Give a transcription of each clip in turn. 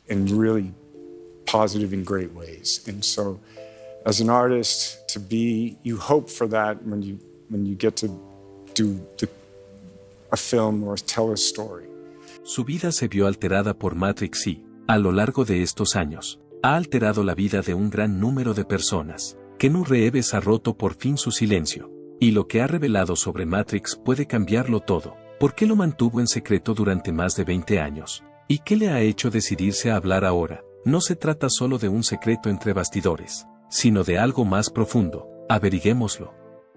in really positive and great ways. And so as an artist, you hope for that when you get to do a film or tell a story. Su vida se vio alterada por Matrix y, a lo largo de estos años, ha alterado la vida de un gran número de personas. Keanu Reeves ha roto por fin su silencio, y lo que ha revelado sobre Matrix puede cambiarlo todo. ¿Por qué lo mantuvo en secreto durante más de 20 años? ¿Y qué le ha hecho decidirse a hablar ahora? No se trata solo de un secreto entre bastidores, sino de algo más profundo. Averiguémoslo.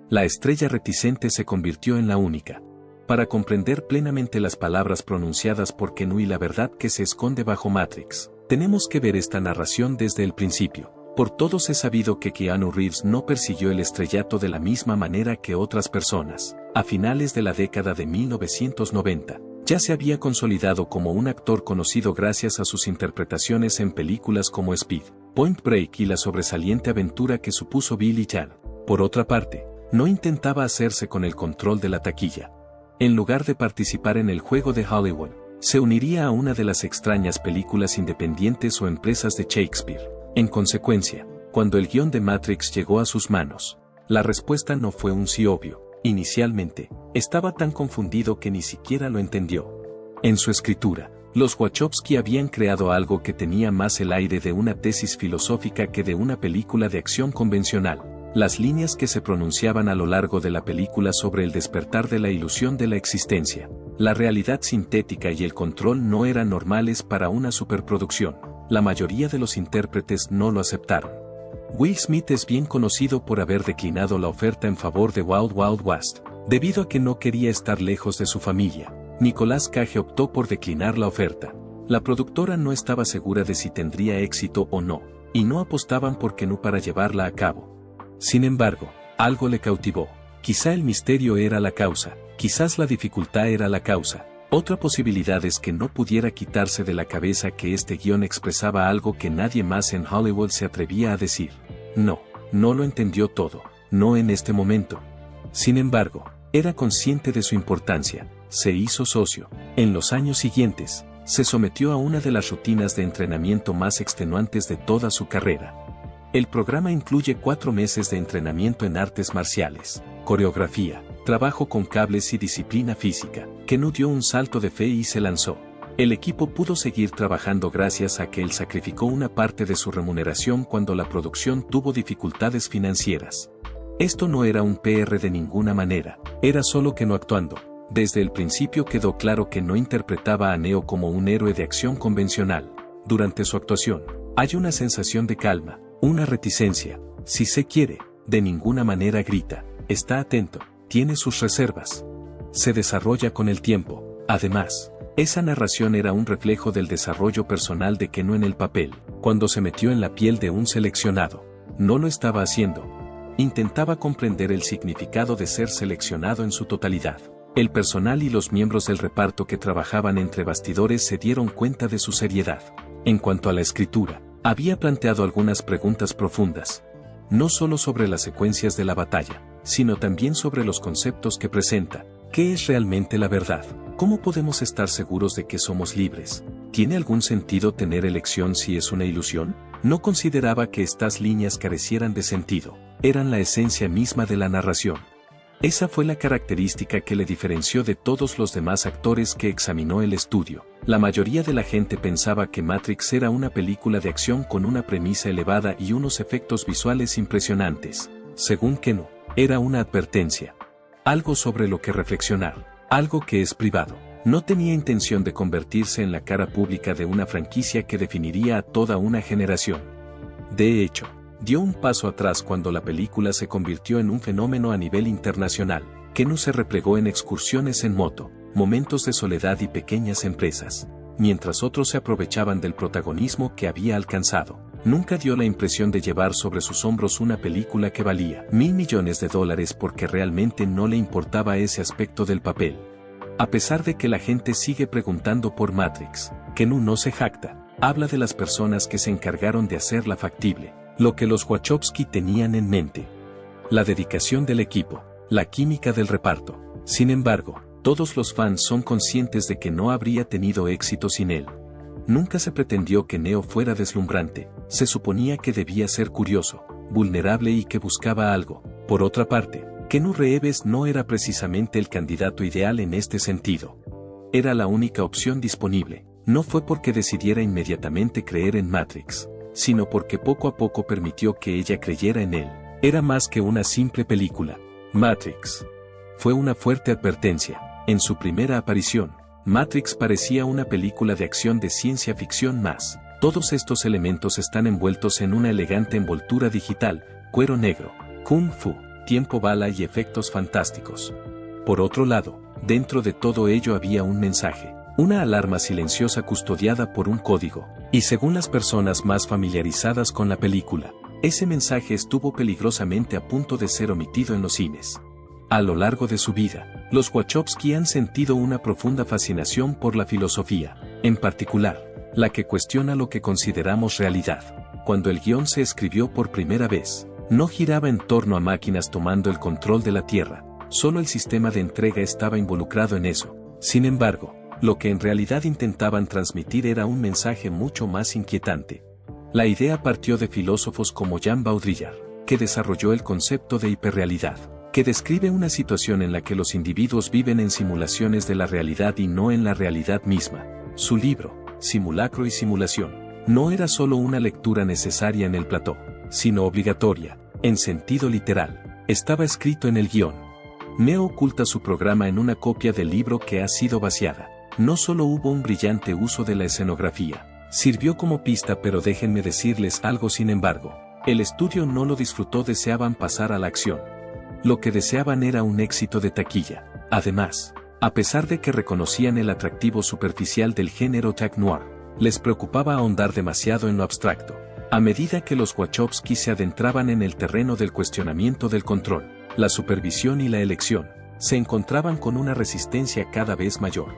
La estrella reticente se convirtió en la única. Para comprender plenamente las palabras pronunciadas por Keanu y la verdad que se esconde bajo Matrix, tenemos que ver esta narración desde el principio. Por todos es sabido que Keanu Reeves no persiguió el estrellato de la misma manera que otras personas. A finales de la década de 1990, ya se había consolidado como un actor conocido gracias a sus interpretaciones en películas como Speed, Point Break y la sobresaliente aventura que supuso Billy Jan. Por otra parte, no intentaba hacerse con el control de la taquilla. En lugar de participar en el juego de Hollywood, se uniría a una de las extrañas películas independientes o empresas de Shakespeare. En consecuencia, cuando el guión de Matrix llegó a sus manos, la respuesta no fue un sí obvio. Inicialmente, estaba tan confundido que ni siquiera lo entendió. En su escritura, los Wachowski habían creado algo que tenía más el aire de una tesis filosófica que de una película de acción convencional. Las líneas que se pronunciaban a lo largo de la película sobre el despertar de la ilusión de la existencia, la realidad sintética y el control no eran normales para una superproducción. La mayoría de los intérpretes no lo aceptaron. Will Smith es bien conocido por haber declinado la oferta en favor de Wild Wild West, debido a que no quería estar lejos de su familia. Nicolas Cage optó por declinar la oferta. La productora no estaba segura de si tendría éxito o no, y no apostaban por Keanu para llevarla a cabo. Sin embargo, algo le cautivó. Quizá el misterio era la causa, quizás la dificultad era la causa. Otra posibilidad es que no pudiera quitarse de la cabeza que este guión expresaba algo que nadie más en Hollywood se atrevía a decir. No lo entendió todo, no en este momento. Sin embargo, era consciente de su importancia, se hizo socio. En los años siguientes, se sometió a una de las rutinas de entrenamiento más extenuantes de toda su carrera. El programa incluye 4 meses de entrenamiento en artes marciales, coreografía, trabajo con cables y disciplina física. Keanu dio un salto de fe y se lanzó. El equipo pudo seguir trabajando gracias a que él sacrificó una parte de su remuneración cuando la producción tuvo dificultades financieras. Esto no era un PR de ninguna manera, era solo Keanu actuando. Desde el principio quedó claro que no interpretaba a Neo como un héroe de acción convencional. Durante su actuación, hay una sensación de calma, una reticencia. Si se quiere, de ninguna manera grita, está atento, tiene sus reservas. Se desarrolla con el tiempo. Además, esa narración era un reflejo del desarrollo personal de Keanu en el papel. Cuando se metió en la piel de un seleccionado, no lo estaba haciendo. Intentaba comprender el significado de ser seleccionado en su totalidad. El personal y los miembros del reparto que trabajaban entre bastidores se dieron cuenta de su seriedad. En cuanto a la escritura, había planteado algunas preguntas profundas. No solo sobre las secuencias de la batalla, sino también sobre los conceptos que presenta. ¿Qué es realmente la verdad? ¿Cómo podemos estar seguros de que somos libres? ¿Tiene algún sentido tener elección si es una ilusión? No consideraba que estas líneas carecieran de sentido, eran la esencia misma de la narración. Esa fue la característica que le diferenció de todos los demás actores que examinó el estudio. La mayoría de la gente pensaba que Matrix era una película de acción con una premisa elevada y unos efectos visuales impresionantes. Según Keanu, era una advertencia. Algo sobre lo que reflexionar, algo que es privado. No tenía intención de convertirse en la cara pública de una franquicia que definiría a toda una generación. De hecho, dio un paso atrás cuando la película se convirtió en un fenómeno a nivel internacional. Keanu se replegó en excursiones en moto, momentos de soledad y pequeñas empresas, mientras otros se aprovechaban del protagonismo que había alcanzado. Nunca dio la impresión de llevar sobre sus hombros una película que valía $1.000 millones porque realmente no le importaba ese aspecto del papel. A pesar de que la gente sigue preguntando por Matrix, Keanu no se jacta, habla de las personas que se encargaron de hacerla factible. Lo que los Wachowski tenían en mente. La dedicación del equipo, la química del reparto. Sin embargo, todos los fans son conscientes de que no habría tenido éxito sin él. Nunca se pretendió que Neo fuera deslumbrante, se suponía que debía ser curioso, vulnerable y que buscaba algo. Por otra parte, Keanu Reeves no era precisamente el candidato ideal en este sentido. Era la única opción disponible. No fue porque decidiera inmediatamente creer en Matrix, sino porque poco a poco permitió que ella creyera en él. Era más que una simple película. Matrix fue una fuerte advertencia. En su primera aparición, Matrix parecía una película de acción de ciencia ficción más. Todos estos elementos están envueltos en una elegante envoltura digital, cuero negro, kung fu, tiempo bala y efectos fantásticos. Por otro lado, dentro de todo ello había un mensaje, una alarma silenciosa custodiada por un código, y según las personas más familiarizadas con la película, ese mensaje estuvo peligrosamente a punto de ser omitido en los cines. A lo largo de su vida, los Wachowski han sentido una profunda fascinación por la filosofía, en particular, la que cuestiona lo que consideramos realidad. Cuando el guión se escribió por primera vez, no giraba en torno a máquinas tomando el control de la Tierra, solo el sistema de entrega estaba involucrado en eso. Sin embargo, lo que en realidad intentaban transmitir era un mensaje mucho más inquietante. La idea partió de filósofos como Jean Baudrillard, que desarrolló el concepto de hiperrealidad, que describe una situación en la que los individuos viven en simulaciones de la realidad y no en la realidad misma. Su libro, Simulacro y Simulación, no era solo una lectura necesaria en el plató, sino obligatoria, en sentido literal. Estaba escrito en el guión. Neo oculta su programa en una copia del libro que ha sido vaciada. No solo hubo un brillante uso de la escenografía, sirvió como pista, pero déjenme decirles algo. Sin embargo, el estudio no lo disfrutó, deseaban pasar a la acción. Lo que deseaban era un éxito de taquilla. Además, a pesar de que reconocían el atractivo superficial del género tech noir, les preocupaba ahondar demasiado en lo abstracto. A medida que los Wachowski se adentraban en el terreno del cuestionamiento del control, la supervisión y la elección, se encontraban con una resistencia cada vez mayor.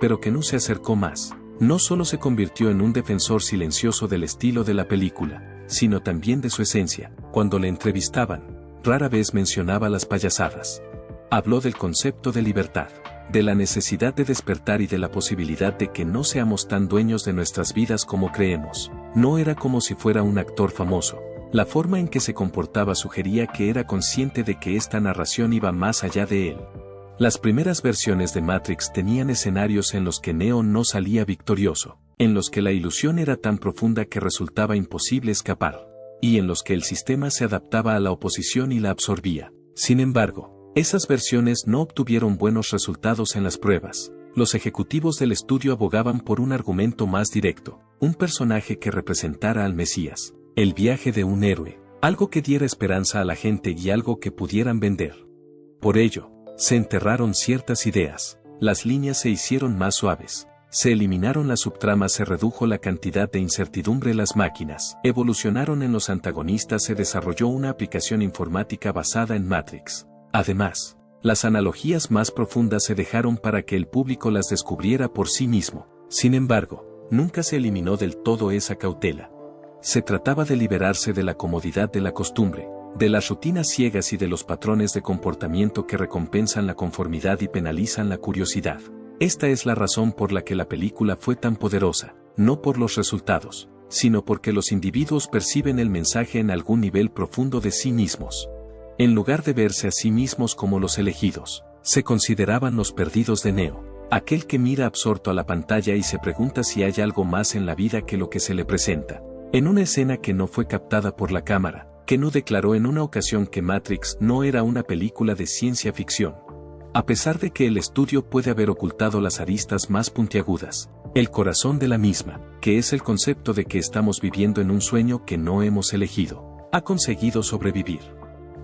Pero Keanu se acercó más. No solo se convirtió en un defensor silencioso del estilo de la película, sino también de su esencia. Cuando le entrevistaban, rara vez mencionaba las payasadas. Habló del concepto de libertad, de la necesidad de despertar y de la posibilidad de que no seamos tan dueños de nuestras vidas como creemos. No era como si fuera un actor famoso. La forma en que se comportaba sugería que era consciente de que esta narración iba más allá de él. Las primeras versiones de Matrix tenían escenarios en los que Neo no salía victorioso, en los que la ilusión era tan profunda que resultaba imposible escapar, y en los que el sistema se adaptaba a la oposición y la absorbía. Sin embargo, esas versiones no obtuvieron buenos resultados en las pruebas. Los ejecutivos del estudio abogaban por un argumento más directo, un personaje que representara al Mesías, el viaje de un héroe, algo que diera esperanza a la gente y algo que pudieran vender. Por ello, se enterraron ciertas ideas, las líneas se hicieron más suaves, se eliminaron las subtramas, se redujo la cantidad de incertidumbre, las máquinas evolucionaron en los antagonistas, se desarrolló una aplicación informática basada en Matrix. Además, las analogías más profundas se dejaron para que el público las descubriera por sí mismo. Sin embargo, nunca se eliminó del todo esa cautela. Se trataba de liberarse de la comodidad de la costumbre, de las rutinas ciegas y de los patrones de comportamiento que recompensan la conformidad y penalizan la curiosidad. Esta es la razón por la que la película fue tan poderosa, no por los resultados, sino porque los individuos perciben el mensaje en algún nivel profundo de sí mismos. En lugar de verse a sí mismos como los elegidos, se consideraban los perdidos de Neo, aquel que mira absorto a la pantalla y se pregunta si hay algo más en la vida que lo que se le presenta. En una escena que no fue captada por la cámara, Keanu declaró en una ocasión que Matrix no era una película de ciencia ficción. A pesar de que el estudio puede haber ocultado las aristas más puntiagudas, el corazón de la misma, que es el concepto de que estamos viviendo en un sueño que no hemos elegido, ha conseguido sobrevivir.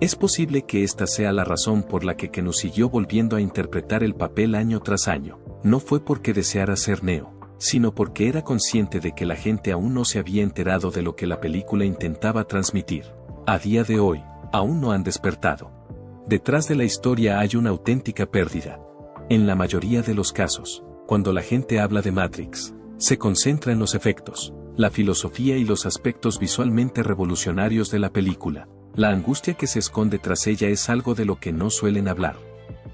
Es posible que esta sea la razón por la que Keanu siguió volviendo a interpretar el papel año tras año. No fue porque deseara ser Neo, sino porque era consciente de que la gente aún no se había enterado de lo que la película intentaba transmitir. A día de hoy, aún no han despertado. Detrás de la historia hay una auténtica pérdida. En la mayoría de los casos, cuando la gente habla de Matrix, se concentra en los efectos, la filosofía y los aspectos visualmente revolucionarios de la película. La angustia que se esconde tras ella es algo de lo que no suelen hablar.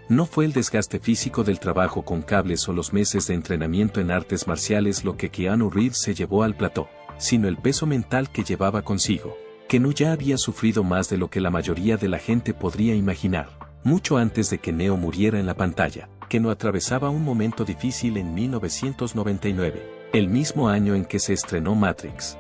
No fue el desgaste físico del trabajo con cables o los meses de entrenamiento en artes marciales lo que Keanu Reeves se llevó al plató, sino el peso mental que llevaba consigo. Keanu ya había sufrido más de lo que la mayoría de la gente podría imaginar. Mucho antes de que Neo muriera en la pantalla, Keanu atravesaba un momento difícil en 1999, el mismo año en que se estrenó Matrix.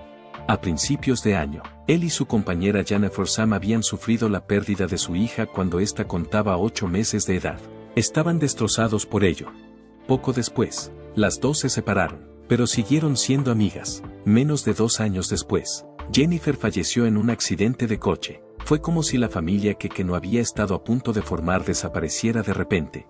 A principios de año, él y su compañera Jennifer Sam habían sufrido la pérdida de su hija cuando ésta contaba 8 meses de edad. Estaban destrozados por ello. Poco después, las dos se separaron, pero siguieron siendo amigas. Menos de 2 años después, Jennifer falleció en un accidente de coche. Fue como si la familia que no había estado a punto de formar desapareciera de repente.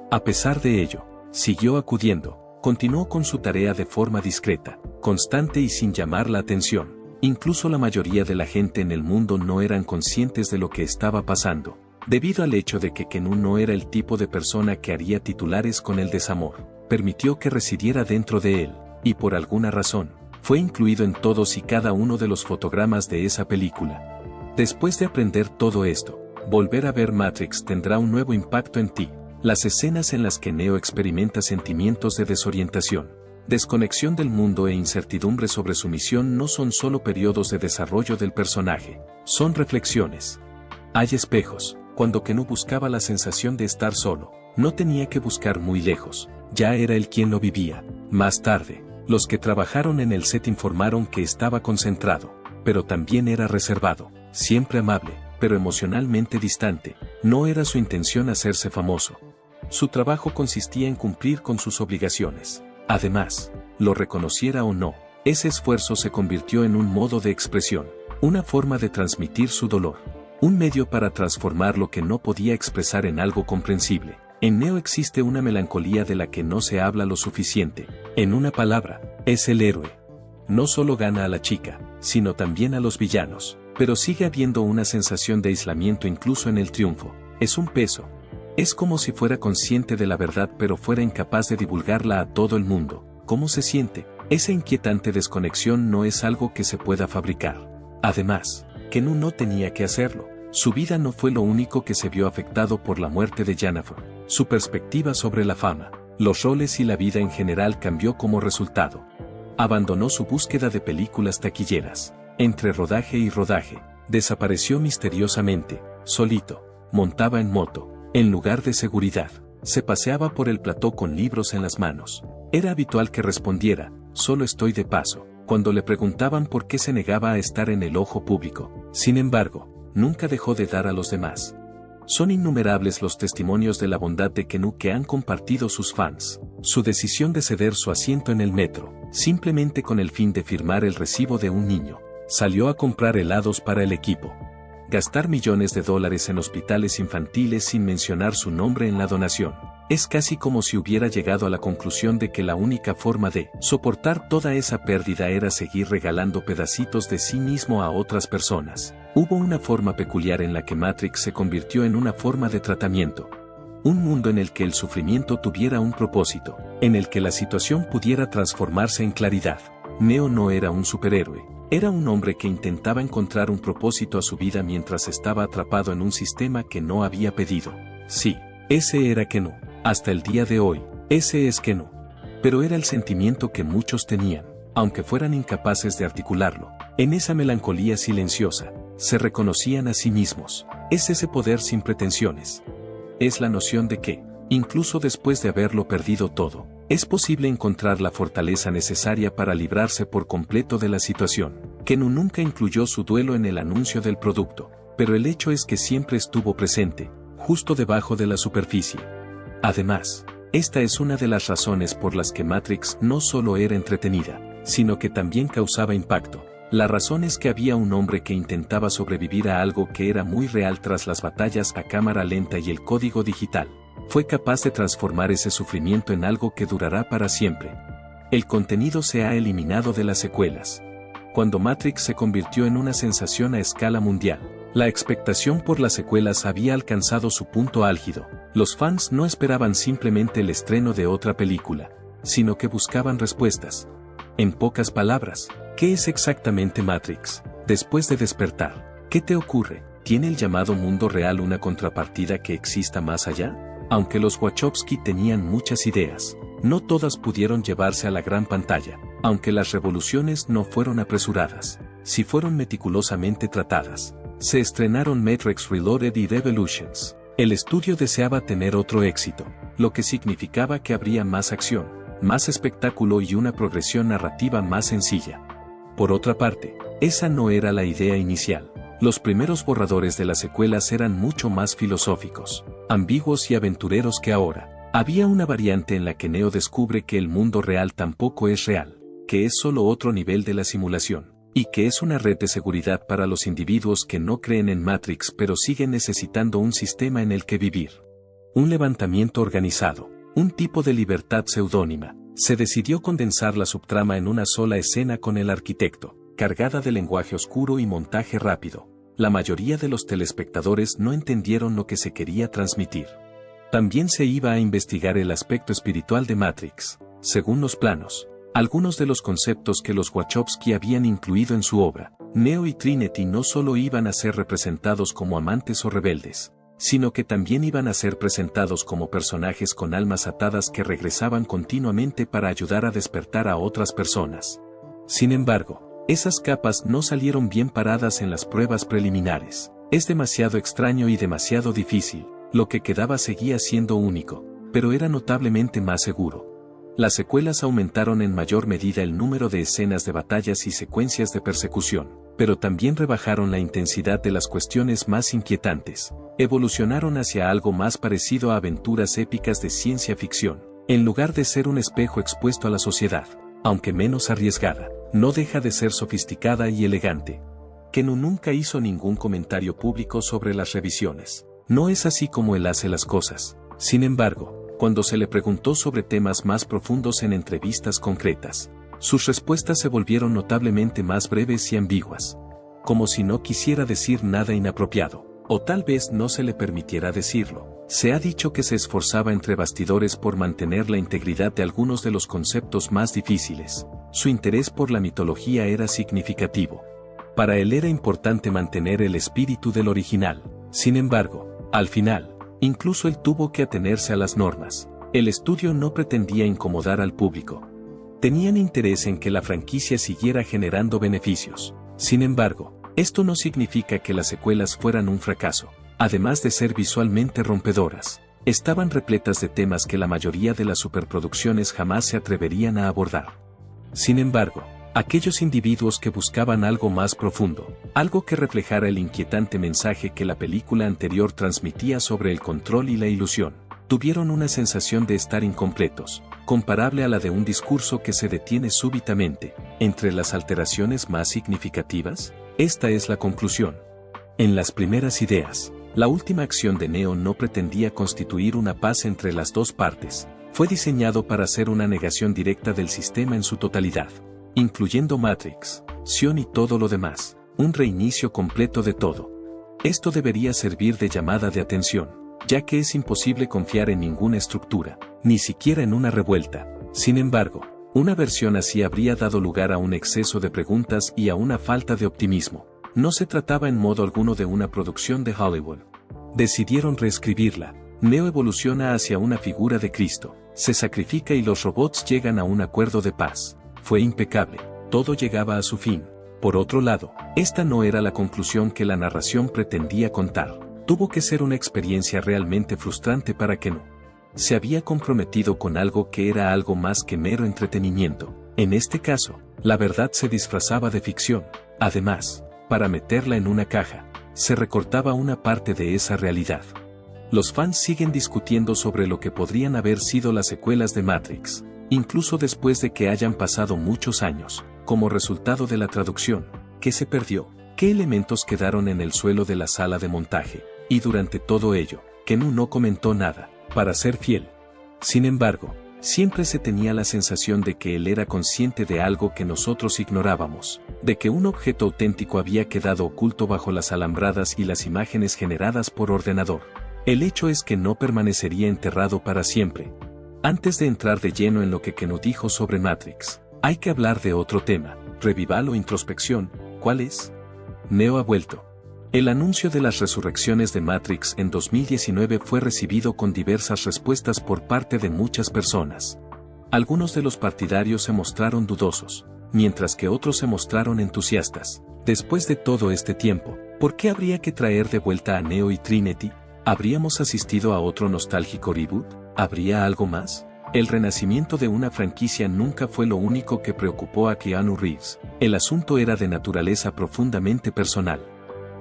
A pesar de ello, siguió acudiendo, continuó con su tarea de forma discreta, constante y sin llamar la atención. Incluso la mayoría de la gente en el mundo no eran conscientes de lo que estaba pasando, debido al hecho de que Keanu no era el tipo de persona que haría titulares con el desamor. Permitió que residiera dentro de él, y por alguna razón, fue incluido en todos y cada uno de los fotogramas de esa película. Después de aprender todo esto, volver a ver Matrix tendrá un nuevo impacto en ti. Las escenas en las que Neo experimenta sentimientos de desorientación, desconexión del mundo e incertidumbre sobre su misión no son solo periodos de desarrollo del personaje, son reflexiones. Hay espejos. Cuando Keanu buscaba la sensación de estar solo, no tenía que buscar muy lejos, ya era él quien lo vivía. Más tarde, los que trabajaron en el set informaron que estaba concentrado, pero también era reservado, siempre amable, pero emocionalmente distante. No era su intención hacerse famoso. Su trabajo consistía en cumplir con sus obligaciones. Además, lo reconociera o no, ese esfuerzo se convirtió en un modo de expresión, una forma de transmitir su dolor, un medio para transformar lo que no podía expresar en algo comprensible. En Neo existe una melancolía de la que no se habla lo suficiente. En una palabra, es el héroe. No solo gana a la chica, sino también a los villanos, pero sigue habiendo una sensación de aislamiento incluso en el triunfo. Es un peso. Es como si fuera consciente de la verdad pero fuera incapaz de divulgarla a todo el mundo. ¿Cómo se siente? Esa inquietante desconexión no es algo que se pueda fabricar. Además, Keanu no tenía que hacerlo. Su vida no fue lo único que se vio afectado por la muerte de Jennifer. Su perspectiva sobre la fama, los roles y la vida en general cambió como resultado. Abandonó su búsqueda de películas taquilleras. Entre rodaje y rodaje, desapareció misteriosamente, solito, montaba en moto. En lugar de seguridad, se paseaba por el plató con libros en las manos. Era habitual que respondiera, solo estoy de paso, cuando le preguntaban por qué se negaba a estar en el ojo público. Sin embargo, nunca dejó de dar a los demás. Son innumerables los testimonios de la bondad de Keanu que han compartido sus fans. Su decisión de ceder su asiento en el metro, simplemente con el fin de firmar el recibo de un niño. Salió a comprar helados para el equipo. Gastar millones de dólares en hospitales infantiles sin mencionar su nombre en la donación. Es casi como si hubiera llegado a la conclusión de que la única forma de soportar toda esa pérdida era seguir regalando pedacitos de sí mismo a otras personas. Hubo una forma peculiar en la que Matrix se convirtió en una forma de tratamiento. Un mundo en el que el sufrimiento tuviera un propósito, en el que la situación pudiera transformarse en claridad. Neo no era un superhéroe. Era un hombre que intentaba encontrar un propósito a su vida mientras estaba atrapado en un sistema que no había pedido. Sí, ese era Keanu. Hasta el día de hoy, ese es Keanu. Pero era el sentimiento que muchos tenían, aunque fueran incapaces de articularlo. En esa melancolía silenciosa, se reconocían a sí mismos. Es ese poder sin pretensiones. Es la noción de que, incluso después de haberlo perdido todo, es posible encontrar la fortaleza necesaria para librarse por completo de la situación. Keanu nunca incluyó su duelo en el anuncio del producto, pero el hecho es que siempre estuvo presente, justo debajo de la superficie. Además, esta es una de las razones por las que Matrix no solo era entretenida, sino que también causaba impacto. La razón es que había un hombre que intentaba sobrevivir a algo que era muy real tras las batallas a cámara lenta y el código digital. Fue capaz de transformar ese sufrimiento en algo que durará para siempre. El contenido se ha eliminado de las secuelas. Cuando Matrix se convirtió en una sensación a escala mundial, la expectación por las secuelas había alcanzado su punto álgido. Los fans no esperaban simplemente el estreno de otra película, sino que buscaban respuestas. En pocas palabras, ¿qué es exactamente Matrix? Después de despertar, ¿qué te ocurre? ¿Tiene el llamado mundo real una contrapartida que exista más allá? Aunque los Wachowski tenían muchas ideas, no todas pudieron llevarse a la gran pantalla, aunque las revoluciones no fueron apresuradas, sí fueron meticulosamente tratadas. Se estrenaron Matrix Reloaded y Revolutions. El estudio deseaba tener otro éxito, lo que significaba que habría más acción, más espectáculo y una progresión narrativa más sencilla. Por otra parte, esa no era la idea inicial. Los primeros borradores de las secuelas eran mucho más filosóficos, ambiguos y aventureros que ahora. Había una variante en la que Neo descubre que el mundo real tampoco es real, que es solo otro nivel de la simulación, y que es una red de seguridad para los individuos que no creen en Matrix pero siguen necesitando un sistema en el que vivir. Un levantamiento organizado, un tipo de libertad seudónima. Se decidió condensar la subtrama en una sola escena con el arquitecto, cargada de lenguaje oscuro y montaje rápido. La mayoría de los telespectadores no entendieron lo que se quería transmitir. También se iba a investigar el aspecto espiritual de Matrix, según los planos. Algunos de los conceptos que los Wachowski habían incluido en su obra, Neo y Trinity no solo iban a ser representados como amantes o rebeldes, sino que también iban a ser presentados como personajes con almas atadas que regresaban continuamente para ayudar a despertar a otras personas. Sin embargo, esas capas no salieron bien paradas en las pruebas preliminares. Es demasiado extraño y demasiado difícil, lo que quedaba seguía siendo único, pero era notablemente más seguro. Las secuelas aumentaron en mayor medida el número de escenas de batallas y secuencias de persecución, pero también rebajaron la intensidad de las cuestiones más inquietantes. Evolucionaron hacia algo más parecido a aventuras épicas de ciencia ficción, en lugar de ser un espejo expuesto a la sociedad, aunque menos arriesgada, no deja de ser sofisticada y elegante. Kenu nunca hizo ningún comentario público sobre las revisiones. No es así como él hace las cosas. Sin embargo, cuando se le preguntó sobre temas más profundos en entrevistas concretas, sus respuestas se volvieron notablemente más breves y ambiguas. Como si no quisiera decir nada inapropiado, o tal vez no se le permitiera decirlo. Se ha dicho que se esforzaba entre bastidores por mantener la integridad de algunos de los conceptos más difíciles. Su interés por la mitología era significativo. Para él era importante mantener el espíritu del original. Sin embargo, al final, incluso él tuvo que atenerse a las normas. El estudio no pretendía incomodar al público. Tenían interés en que la franquicia siguiera generando beneficios. Sin embargo, esto no significa que las secuelas fueran un fracaso. Además de ser visualmente rompedoras, estaban repletas de temas que la mayoría de las superproducciones jamás se atreverían a abordar. Sin embargo, aquellos individuos que buscaban algo más profundo, algo que reflejara el inquietante mensaje que la película anterior transmitía sobre el control y la ilusión, tuvieron una sensación de estar incompletos, comparable a la de un discurso que se detiene súbitamente. Entre las alteraciones más significativas, esta es la conclusión. En las primeras ideas, la última acción de Neo no pretendía constituir una paz entre las dos partes. Fue diseñado para ser una negación directa del sistema en su totalidad, incluyendo Matrix, Sion y todo lo demás, un reinicio completo de todo. Esto debería servir de llamada de atención, ya que es imposible confiar en ninguna estructura, ni siquiera en una revuelta. Sin embargo, una versión así habría dado lugar a un exceso de preguntas y a una falta de optimismo. No se trataba en modo alguno de una producción de Hollywood. Decidieron reescribirla. Neo evoluciona hacia una figura de Cristo, se sacrifica y los robots llegan a un acuerdo de paz. Fue impecable, todo llegaba a su fin. Por otro lado, esta no era la conclusión que la narración pretendía contar. Tuvo que ser una experiencia realmente frustrante para Kenu. Se había comprometido con algo que era algo más que mero entretenimiento. En este caso, la verdad se disfrazaba de ficción. Además, para meterla en una caja, se recortaba una parte de esa realidad. Los fans siguen discutiendo sobre lo que podrían haber sido las secuelas de Matrix, incluso después de que hayan pasado muchos años, como resultado de la traducción, qué se perdió, qué elementos quedaron en el suelo de la sala de montaje, y durante todo ello, Kenu no comentó nada, para ser fiel. Sin embargo, siempre se tenía la sensación de que él era consciente de algo que nosotros ignorábamos, de que un objeto auténtico había quedado oculto bajo las alambradas y las imágenes generadas por ordenador. El hecho es que no permanecería enterrado para siempre. Antes de entrar de lleno en lo que Kenu dijo sobre Matrix, hay que hablar de otro tema, revival o introspección. ¿Cuál es? Neo ha vuelto. El anuncio de las resurrecciones de Matrix en 2019 fue recibido con diversas respuestas por parte de muchas personas. Algunos de los partidarios se mostraron dudosos, mientras que otros se mostraron entusiastas. Después de todo este tiempo, ¿por qué habría que traer de vuelta a Neo y Trinity? ¿Habríamos asistido a otro nostálgico reboot? ¿Habría algo más? El renacimiento de una franquicia nunca fue lo único que preocupó a Keanu Reeves. El asunto era de naturaleza profundamente personal.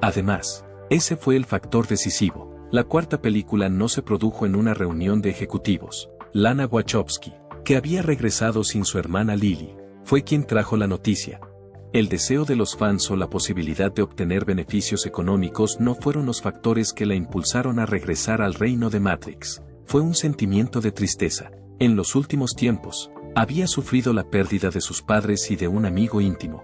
Además, ese fue el factor decisivo. La cuarta película no se produjo en una reunión de ejecutivos. Lana Wachowski, que había regresado sin su hermana Lily, fue quien trajo la noticia. El deseo de los fans o la posibilidad de obtener beneficios económicos no fueron los factores que la impulsaron a regresar al reino de Matrix. Fue un sentimiento de tristeza. En los últimos tiempos, había sufrido la pérdida de sus padres y de un amigo íntimo.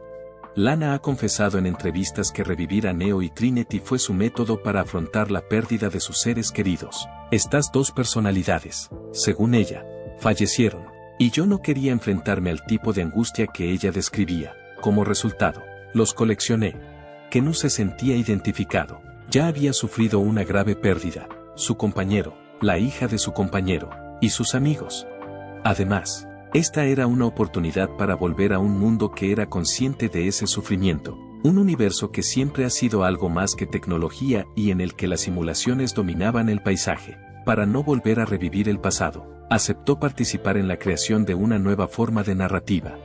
Lana ha confesado en entrevistas que revivir a Neo y Trinity fue su método para afrontar la pérdida de sus seres queridos. Estas dos personalidades, según ella, fallecieron, y yo no quería enfrentarme al tipo de angustia que ella describía. Como resultado, los coleccioné. Keanu se sentía identificado. Ya había sufrido una grave pérdida, su compañero, la hija de su compañero, y sus amigos. Además, esta era una oportunidad para volver a un mundo que era consciente de ese sufrimiento, un universo que siempre ha sido algo más que tecnología y en el que las simulaciones dominaban el paisaje. Para no volver a revivir el pasado, aceptó participar en la creación de una nueva forma de narrativa.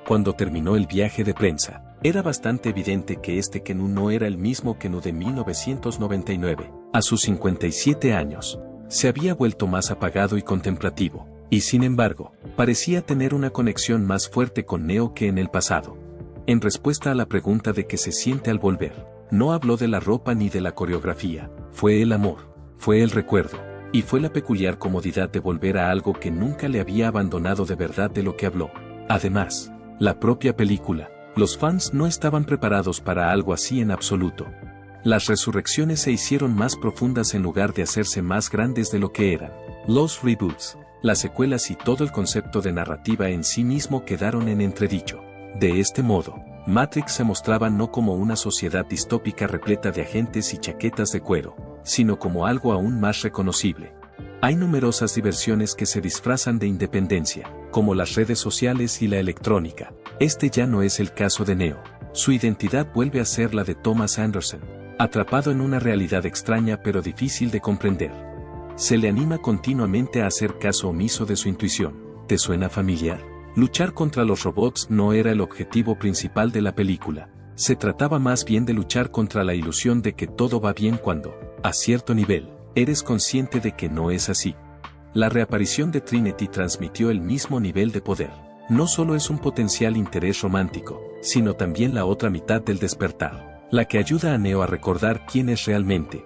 Cuando terminó el viaje de prensa, era bastante evidente que este Keanu no era el mismo Keanu de 1999. A sus 57 años, se había vuelto más apagado y contemplativo, y sin embargo, parecía tener una conexión más fuerte con Neo que en el pasado. En respuesta a la pregunta de qué se siente al volver, no habló de la ropa ni de la coreografía, fue el amor, fue el recuerdo, y fue la peculiar comodidad de volver a algo que nunca le había abandonado de verdad de lo que habló. Además, la propia película, los fans no estaban preparados para algo así en absoluto. Las resurrecciones se hicieron más profundas en lugar de hacerse más grandes de lo que eran. Los reboots, las secuelas y todo el concepto de narrativa en sí mismo quedaron en entredicho. De este modo, Matrix se mostraba no como una sociedad distópica repleta de agentes y chaquetas de cuero, sino como algo aún más reconocible. Hay numerosas diversiones que se disfrazan de independencia, como las redes sociales y la electrónica. Este ya no es el caso de Neo. Su identidad vuelve a ser la de Thomas Anderson, atrapado en una realidad extraña pero difícil de comprender. Se le anima continuamente a hacer caso omiso de su intuición. ¿Te suena familiar? Luchar contra los robots no era el objetivo principal de la película. Se trataba más bien de luchar contra la ilusión de que todo va bien cuando, a cierto nivel, eres consciente de que no es así. La reaparición de Trinity transmitió el mismo nivel de poder. No solo es un potencial interés romántico, sino también la otra mitad del despertar, la que ayuda a Neo a recordar quién es realmente.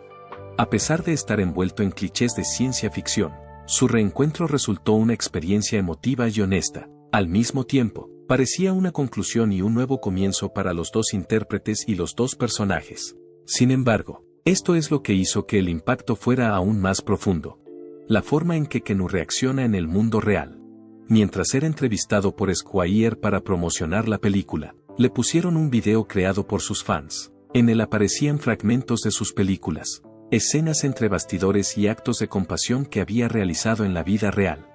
A pesar de estar envuelto en clichés de ciencia ficción, su reencuentro resultó una experiencia emotiva y honesta. Al mismo tiempo, parecía una conclusión y un nuevo comienzo para los dos intérpretes y los dos personajes. Sin embargo, esto es lo que hizo que el impacto fuera aún más profundo. La forma en que Keanu reacciona en el mundo real. Mientras era entrevistado por Esquire para promocionar la película, le pusieron un video creado por sus fans. En él aparecían fragmentos de sus películas, escenas entre bastidores y actos de compasión que había realizado en la vida real.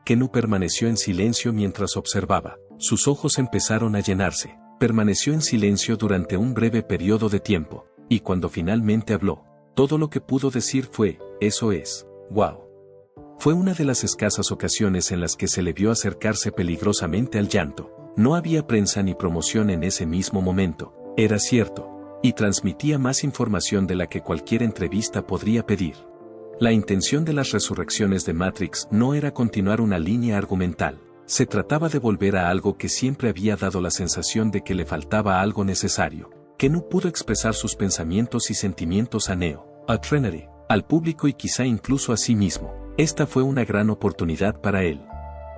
Keanu permaneció en silencio mientras observaba. Sus ojos empezaron a llenarse. Permaneció en silencio durante un breve periodo de tiempo. Y cuando finalmente habló, todo lo que pudo decir fue, eso es, wow. Fue una de las escasas ocasiones en las que se le vio acercarse peligrosamente al llanto. No había prensa ni promoción en ese mismo momento, era cierto, y transmitía más información de la que cualquier entrevista podría pedir. La intención de las resurrecciones de Matrix no era continuar una línea argumental, se trataba de volver a algo que siempre había dado la sensación de que le faltaba algo necesario. Keanu pudo expresar sus pensamientos y sentimientos a Neo, a Trinity, al público y quizá incluso a sí mismo. Esta fue una gran oportunidad para él.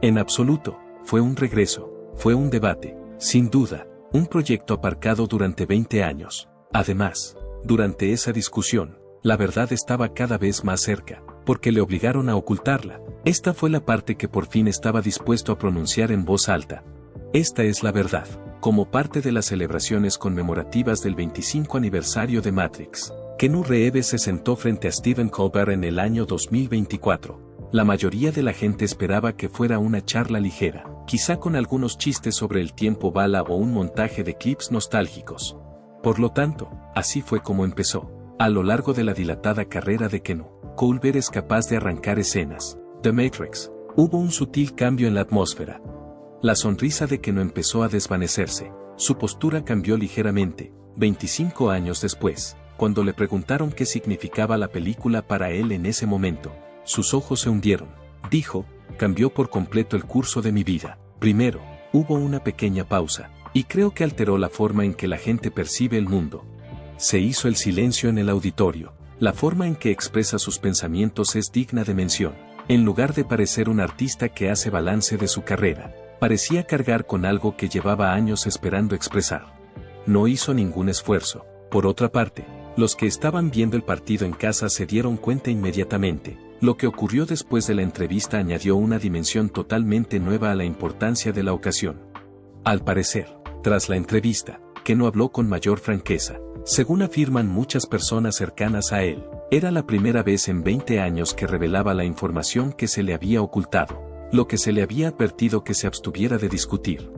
En absoluto, fue un regreso, fue un debate, sin duda, un proyecto aparcado durante 20 años. Además, durante esa discusión, la verdad estaba cada vez más cerca, porque le obligaron a ocultarla. Esta fue la parte que por fin estaba dispuesto a pronunciar en voz alta. Esta es la verdad. como parte de las celebraciones conmemorativas del 25 aniversario de Matrix. Keanu Reeves se sentó frente a Stephen Colbert en el año 2024. La mayoría de la gente esperaba que fuera una charla ligera, quizá con algunos chistes sobre el tiempo bala o un montaje de clips nostálgicos. Por lo tanto, así fue como empezó. A lo largo de la dilatada carrera de Keanu, Colbert es capaz de arrancar escenas. The Matrix. Hubo un sutil cambio en la atmósfera. La sonrisa de Keanu empezó a desvanecerse. Su postura cambió ligeramente. 25 años después, cuando le preguntaron qué significaba la película para él en ese momento, sus ojos se hundieron. Dijo, cambió por completo el curso de mi vida. Primero, hubo una pequeña pausa, y creo que alteró la forma en que la gente percibe el mundo. Se hizo el silencio en el auditorio. La forma en que expresa sus pensamientos es digna de mención. En lugar de parecer un artista que hace balance de su carrera, parecía cargar con algo que llevaba años esperando expresar. No hizo ningún esfuerzo. Por otra parte, los que estaban viendo el partido en casa se dieron cuenta inmediatamente. Lo que ocurrió después de la entrevista añadió una dimensión totalmente nueva a la importancia de la ocasión. Al parecer, tras la entrevista, Keanu habló con mayor franqueza. Según afirman muchas personas cercanas a él, era la primera vez en 20 años que revelaba la información que se le había ocultado, lo que se le había advertido que se abstuviera de discutir.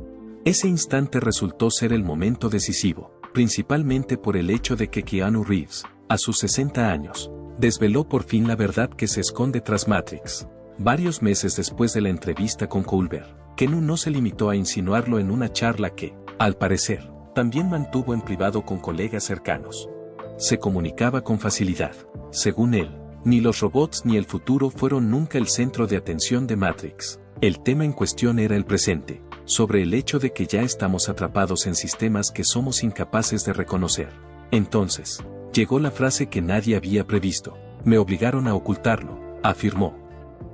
Ese instante resultó ser el momento decisivo, principalmente por el hecho de que Keanu Reeves, a sus 60 años, desveló por fin la verdad que se esconde tras Matrix. Varios meses después de la entrevista con Colbert, Keanu no se limitó a insinuarlo en una charla que, al parecer, también mantuvo en privado con colegas cercanos. Se comunicaba con facilidad. Según él, ni los robots ni el futuro fueron nunca el centro de atención de Matrix. El tema en cuestión era el presente, sobre el hecho de que ya estamos atrapados en sistemas que somos incapaces de reconocer. Entonces, llegó la frase que nadie había previsto. Me obligaron a ocultarlo, afirmó.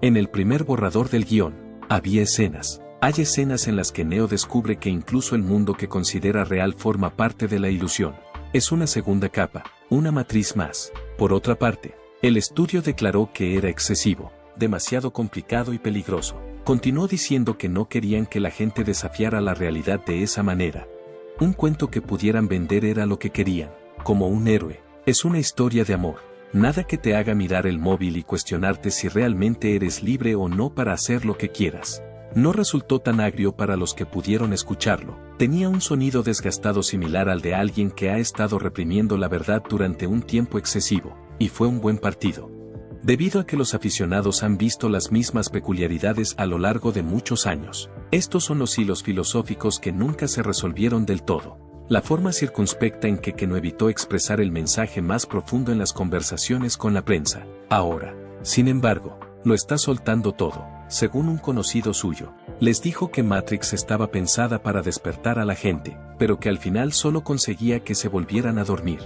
En el primer borrador del guión, había escenas. Hay escenas en las que Neo descubre que incluso el mundo que considera real forma parte de la ilusión. Es una segunda capa, una matriz más. Por otra parte, el estudio declaró que era excesivo, demasiado complicado y peligroso. Continuó diciendo que no querían que la gente desafiara la realidad de esa manera. Un cuento que pudieran vender era lo que querían, como un héroe. Es una historia de amor. Nada que te haga mirar el móvil y cuestionarte si realmente eres libre o no para hacer lo que quieras. No resultó tan agrio para los que pudieron escucharlo. Tenía un sonido desgastado similar al de alguien que ha estado reprimiendo la verdad durante un tiempo excesivo, y fue un buen partido. Debido a que los aficionados han visto las mismas peculiaridades a lo largo de muchos años. Estos son los hilos filosóficos que nunca se resolvieron del todo. La forma circunspecta en que Keanu evitó expresar el mensaje más profundo en las conversaciones con la prensa. Ahora, sin embargo, lo está soltando todo. Según un conocido suyo, les dijo que Matrix estaba pensada para despertar a la gente, pero que al final solo conseguía que se volvieran a dormir.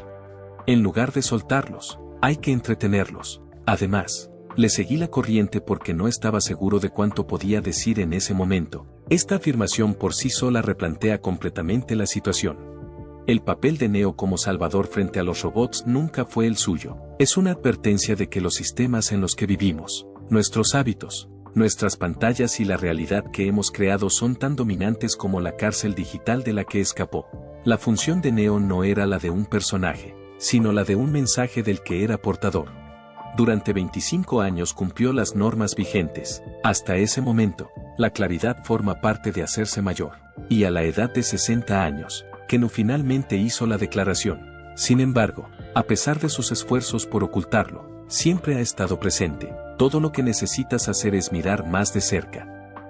En lugar de soltarlos, hay que entretenerlos. Además, le seguí la corriente porque no estaba seguro de cuánto podía decir en ese momento. Esta afirmación por sí sola replantea completamente la situación. El papel de Neo como salvador frente a los robots nunca fue el suyo. Es una advertencia de que los sistemas en los que vivimos, nuestros hábitos, nuestras pantallas y la realidad que hemos creado son tan dominantes como la cárcel digital de la que escapó. La función de Neo no era la de un personaje, sino la de un mensaje del que era portador. Durante 25 años cumplió las normas vigentes. Hasta ese momento, la claridad forma parte de hacerse mayor. Y a la edad de 60 años, Keanu finalmente hizo la declaración. Sin embargo, a pesar de sus esfuerzos por ocultarlo, siempre ha estado presente. Todo lo que necesitas hacer es mirar más de cerca.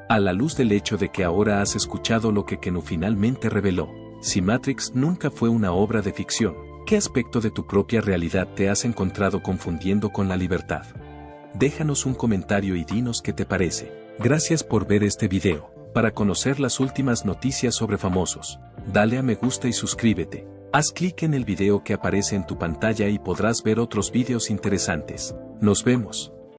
A la luz del hecho de que ahora has escuchado lo que Keanu finalmente reveló, si Matrix nunca fue una obra de ficción, ¿qué aspecto de tu propia realidad te has encontrado confundiendo con la libertad? Déjanos un comentario y dinos qué te parece. Gracias por ver este video. Para conocer las últimas noticias sobre famosos, dale a me gusta y suscríbete. Haz clic en el video que aparece en tu pantalla y podrás ver otros videos interesantes. Nos vemos.